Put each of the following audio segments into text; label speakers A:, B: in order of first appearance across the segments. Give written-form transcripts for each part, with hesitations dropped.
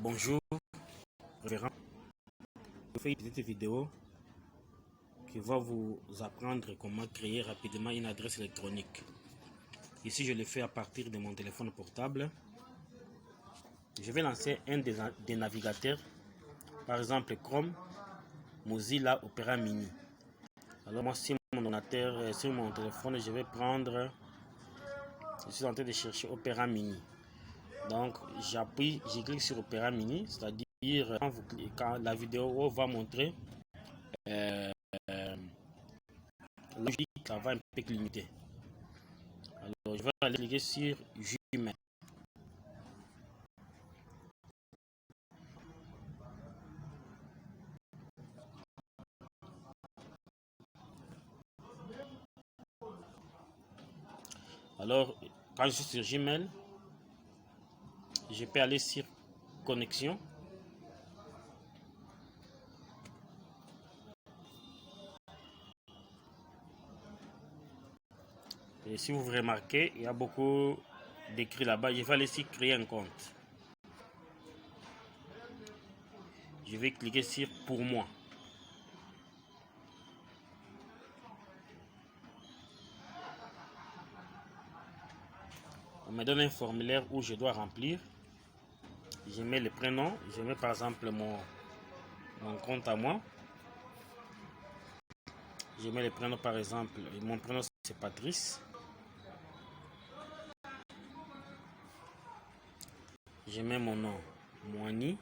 A: Bonjour, révérend. Je fais une petite vidéo qui va vous apprendre comment créer rapidement une adresse électronique. Ici, je le fais à partir de mon téléphone portable. Je vais lancer un des navigateurs, par exemple Chrome, Mozilla, Opera Mini. Alors moi, sur mon ordinateur, sur mon téléphone, je vais prendre, je suis en train de chercher Opera Mini. Donc j'appuie, je clique sur Opera Mini, c'est-à-dire quand la vidéo va montrer la logique, ça va un peu clignoter. Alors je vais aller cliquer sur Gmail. Alors quand je suis sur Gmail, je peux aller sur connexion. Et si vous remarquez, il y a beaucoup d'écrits là-bas. Je vais aller sur créer un compte. Je vais cliquer sur pour moi. On me donne un formulaire où je dois remplir. Je mets le prénom. Je mets par exemple mon compte à moi. Je mets le prénom par exemple. Mon prénom c'est Patrice. Je mets mon nom, Moani.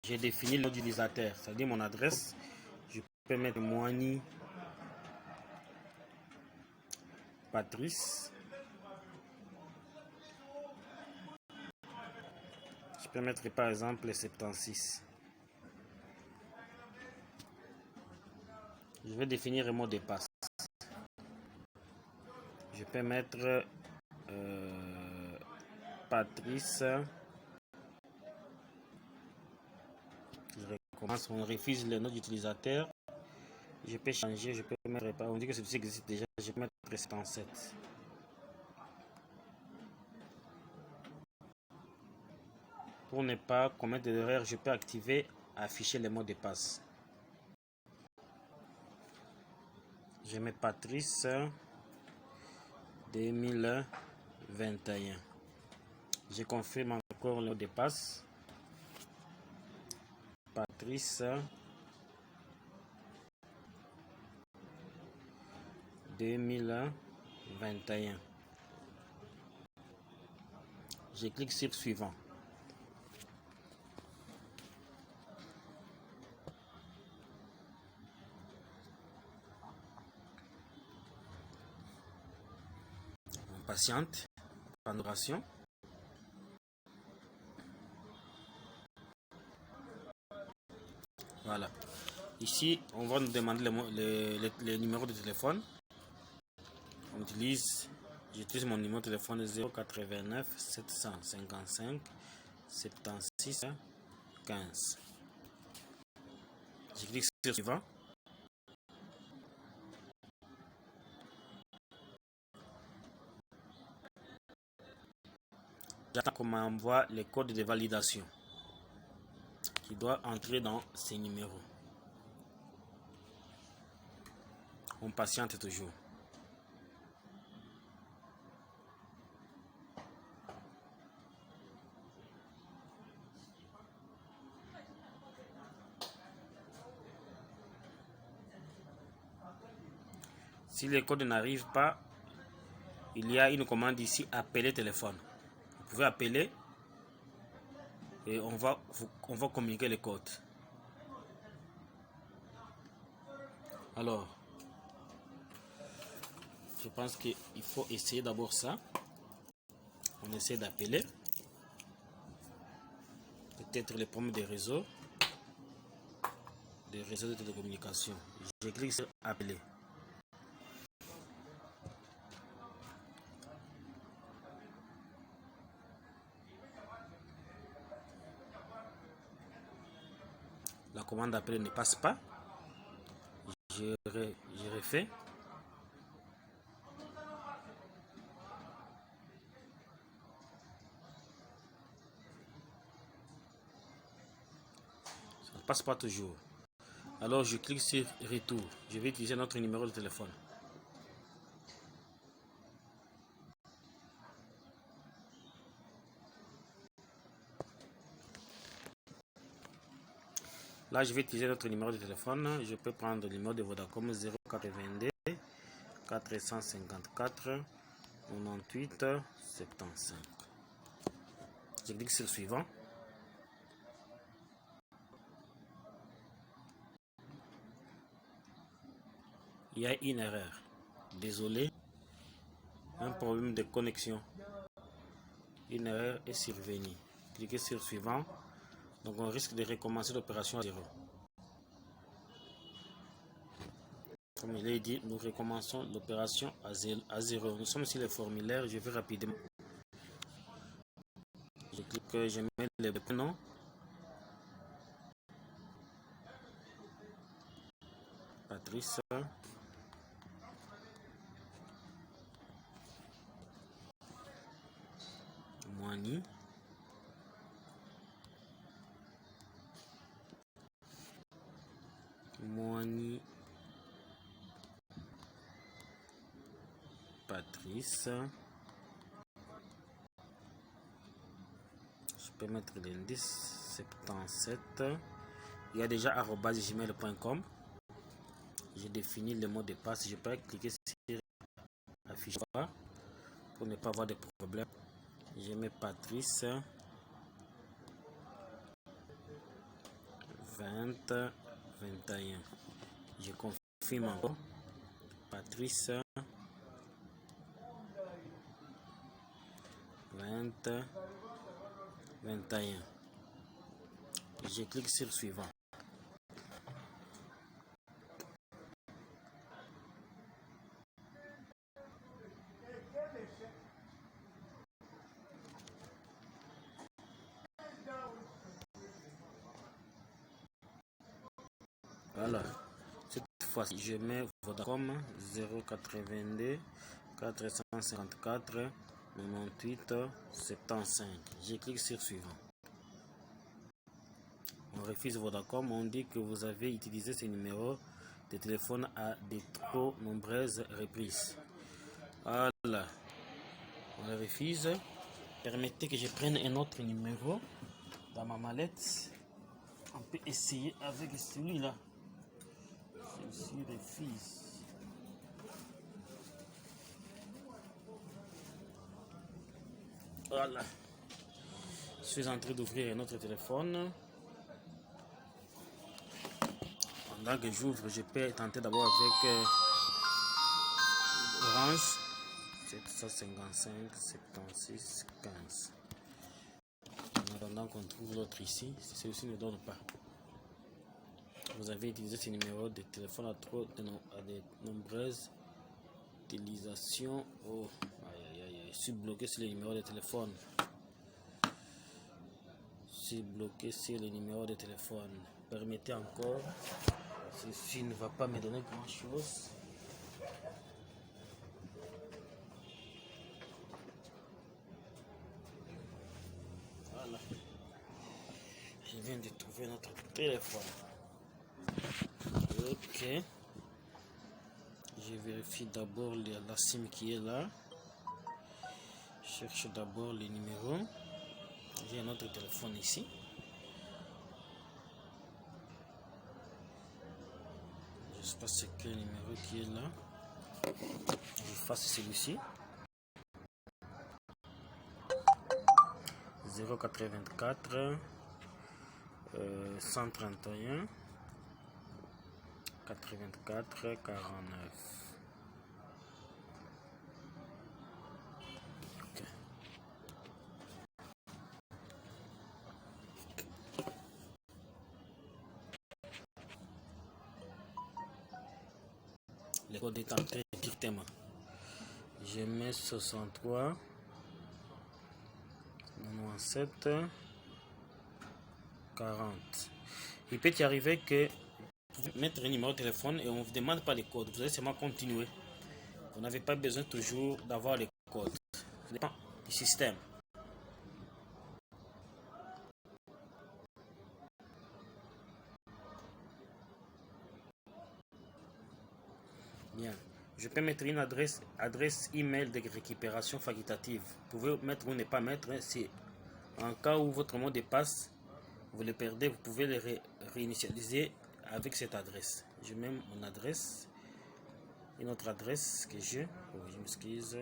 A: J'ai défini le nom d'utilisateur, c'est-à-dire mon adresse. Je peux mettre Moani Patrice. Je peux mettre par exemple 76. Je vais définir un mot de passe. Je peux mettre Patrice. Je recommence, on refuse le nom d'utilisateur. Je peux changer, je peux mettre, on dit que celui-ci existe déjà, je peux mettre 77. Pour ne pas commettre d'erreur, je peux activer, afficher les mots de passe. Je mets Patrice 2021. Je confirme encore le mot de passe. Patrice 2021. Je clique sur suivant. On patiente. Panoration. Voilà. Ici, on va nous demander le numéro de téléphone. J'utilise mon numéro de téléphone 089 755 76 15. Je clique sur suivant. J'attends qu'on m'envoie les codes de validation qui doit entrer dans ces numéros. On patiente toujours. Si les codes n'arrivent pas, il y a une commande ici, appeler téléphone. Vous pouvez appeler et on va communiquer les codes. Alors, je pense qu'il faut essayer d'abord ça. On essaie d'appeler. Peut-être les problèmes des réseaux de télécommunication. Je clique sur appeler. La commande d'appeler ne passe pas. Je refais. passe pas toujours. Alors je clique sur retour. Je vais utiliser notre numéro de téléphone. Là, je vais utiliser notre numéro de téléphone. Je peux prendre le numéro de Vodacom 082 454 98 75. Je clique sur suivant. Il y a une erreur. Désolé. Un problème de connexion. Une erreur est survenue. Cliquez sur suivant. Donc on risque de recommencer l'opération à zéro. Comme il est dit, nous recommençons l'opération à zéro. Nous sommes sur le formulaire. Je vais rapidement. Je clique, je mets le prénom. Patrice. Moani. Moani. Patrice. Je peux mettre l'indice 77. Il y a déjà @gmail.com. J'ai défini le mot de passe. Je peux cliquer sur afficher pour ne pas avoir de problème. Je mets Patrice 2021. Je confirme encore. Patrice 2021. Je clique sur suivant. Voilà. Cette fois-ci, je mets Vodacom 082 454 98 75. Je clique sur suivant. On refuse Vodacom. On dit que vous avez utilisé ce numéro de téléphone à de trop nombreuses reprises. Voilà. On le refuse. Permettez que je prenne un autre numéro dans ma mallette. On peut essayer avec celui-là. Celui-ci refuse. Voilà. Je suis en train d'ouvrir un autre téléphone. Pendant que j'ouvre, je peux tenter d'abord avec Orange 755 76 15. En attendant qu'on trouve l'autre ici, si celui-ci ne donne pas. Vous avez utilisé ce numéro de téléphone à de nombreuses utilisations. Oh, aïe, aïe, aïe. Je suis bloqué sur les numéros de téléphone. Je suis bloqué sur les numéros de téléphone. Permettez encore. Ceci ne va pas me donner grand chose. Voilà. Je viens de trouver notre téléphone. Ok. Je vérifie d'abord la SIM qui est là. Je cherche d'abord les numéros. J'ai un autre téléphone ici. Je ne sais pas c'est quel numéro qui est là. Je fasse celui-ci. 084 131 84 49. Okay. Le code est entré directement. Je mets 63 97 40. Il peut y arriver que vous mettez un numéro de téléphone et on ne vous demande pas les codes. Vous allez seulement continuer. Vous n'avez pas besoin toujours d'avoir les codes. Ça dépend du système. Bien. Je peux mettre une adresse email de récupération facultative. Vous pouvez mettre ou ne pas mettre. Si en cas où votre mot de passe, vous le perdez, vous pouvez le réinitialiser avec cette adresse. Je mets mon adresse. Une autre adresse que j'ai. Oh, je m'excuse.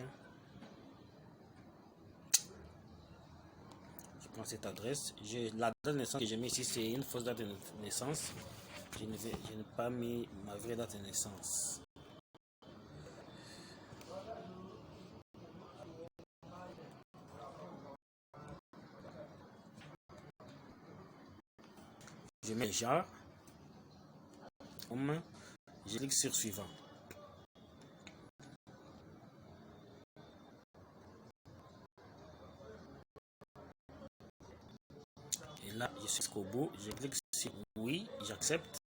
A: Je prends cette adresse. La date de naissance que j'ai mis ici, c'est une fausse date de naissance. Je n'ai pas mis ma vraie date de naissance. Je mets genre. Je clique sur suivant. Et là, je suis jusqu'au bout. Je clique sur oui, j'accepte.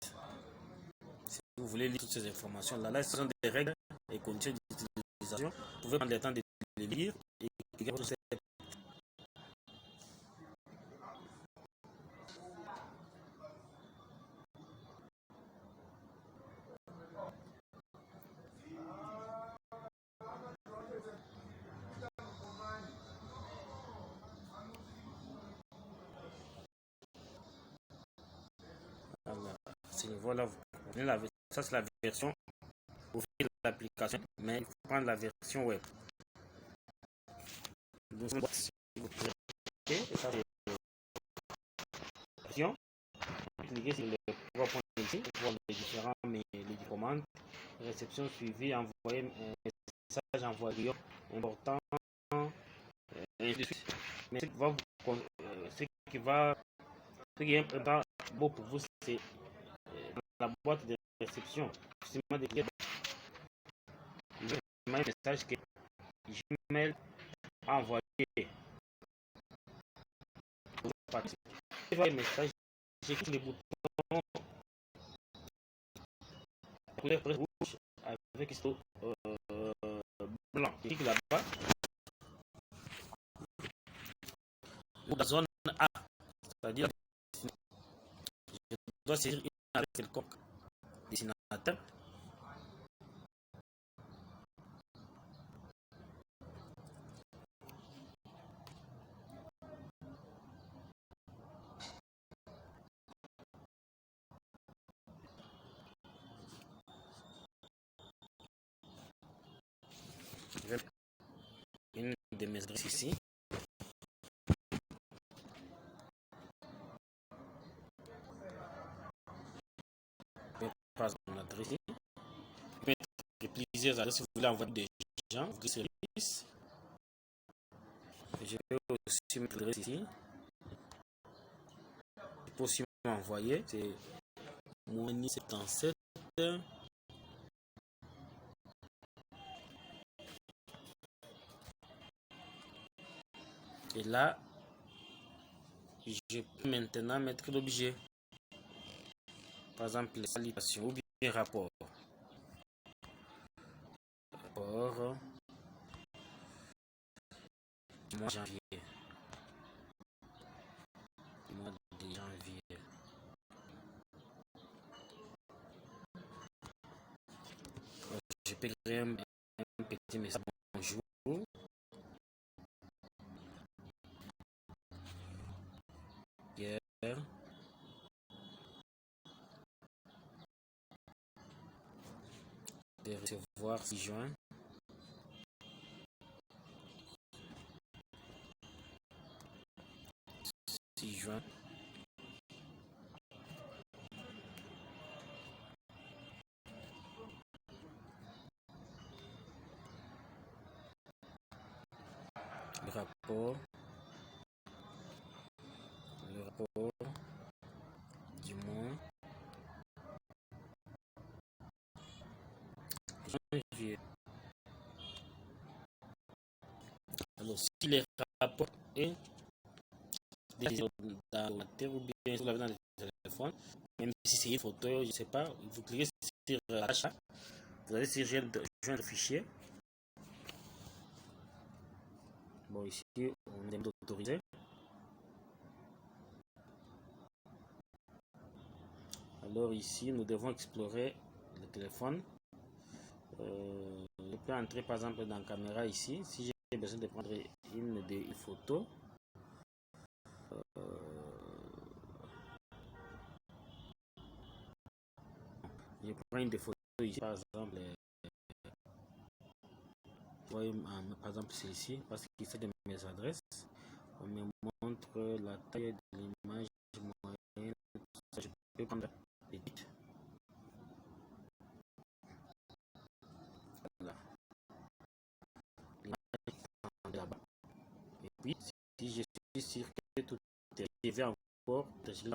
A: Si vous voulez lire toutes ces informations, là, ce sont des règles et conditions d'utilisation. Vous pouvez prendre le temps de les lire et cliquer sur cette. Voilà, ça c'est la version. Vous faites l'application, mais il faut prendre la version web. Donc, si vous cliquez, ça c'est la version. Cliquez sur le trois points ici pour voir les différents commandes. Réception suivie, envoyer un message envoyé important, ainsi de suite. Mais ce qui est important beau pour vous, c'est la boîte de réception. Un message que Gmail a envoyé. Un message, j'écris le bouton couleur rouge avec blanc. Je clique là-bas. Ou la zone A, c'est-à-dire je dois saisir une adresse quelconque destinateur. Une de mes adresses ici. Je vais passer mon adresse ici. Je vais mettre plusieurs adresses si vous voulez envoyer des gens, des services. Je vais aussi mettre l'adresse ici. Je peux aussi m'envoyer. C'est Mouni77. Et là, je peux maintenant mettre l'objet. Par exemple, les salutations ou bien rapport. Rapport. Mois de janvier. Mois de janvier. Je peux créer un petit message. Bonjour. Pierre. De recevoir 6 juin. Juin. Le rapport du mois janvier. Alors, si les rapports est dans l'ordinateur ou bien vous l'avez dans le téléphone, même si c'est une photo, je ne sais pas, vous cliquez sur l'achat, vous allez sur joindre fichier. Bon, ici, on demande d'autoriser. Alors ici, nous devons explorer le téléphone. Je peux entrer par exemple dans la caméra ici. Si j'ai besoin de prendre une photo, je prends une des photos ici par exemple. Par exemple celle-ci, parce qu'il s'agit de mes adresses. On me montre la taille de l'image moyenne. Je peux prendre l'édite. Voilà. L'image là-bas. Et puis, si je suis sûr que tout est arrivé encore, je suis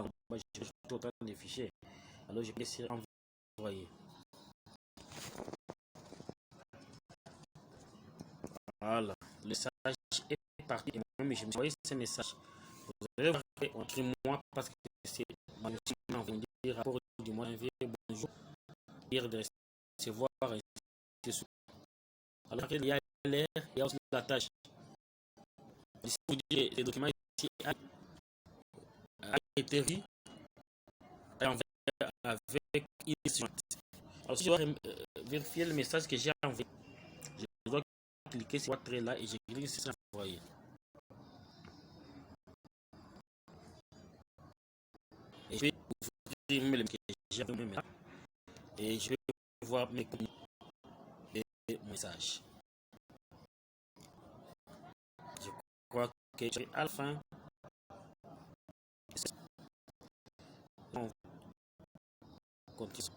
A: autant de fichiers. Alors, je peux essayer d'envoyer. Voilà. Le message est parti. Et moi-même, je me suis envoyé ce message. Vous allez voir entre moi parce que c'est ma mission d'envoyer rapport du mois janvier. Bonjour. Dire de recevoir. Alors qu'il y a l'air, il y a aussi la tâche. Si vous dites les documents ici a été vu avec une suite. Alors si je dois vérifier le message que j'ai envoyé, je dois cliquer sur ce là et je clique sur envoyer. Et je vais ouvrir le que j'ai envoyé et je vais voir mes messages. Je crois que j'ai à la fin. On continue.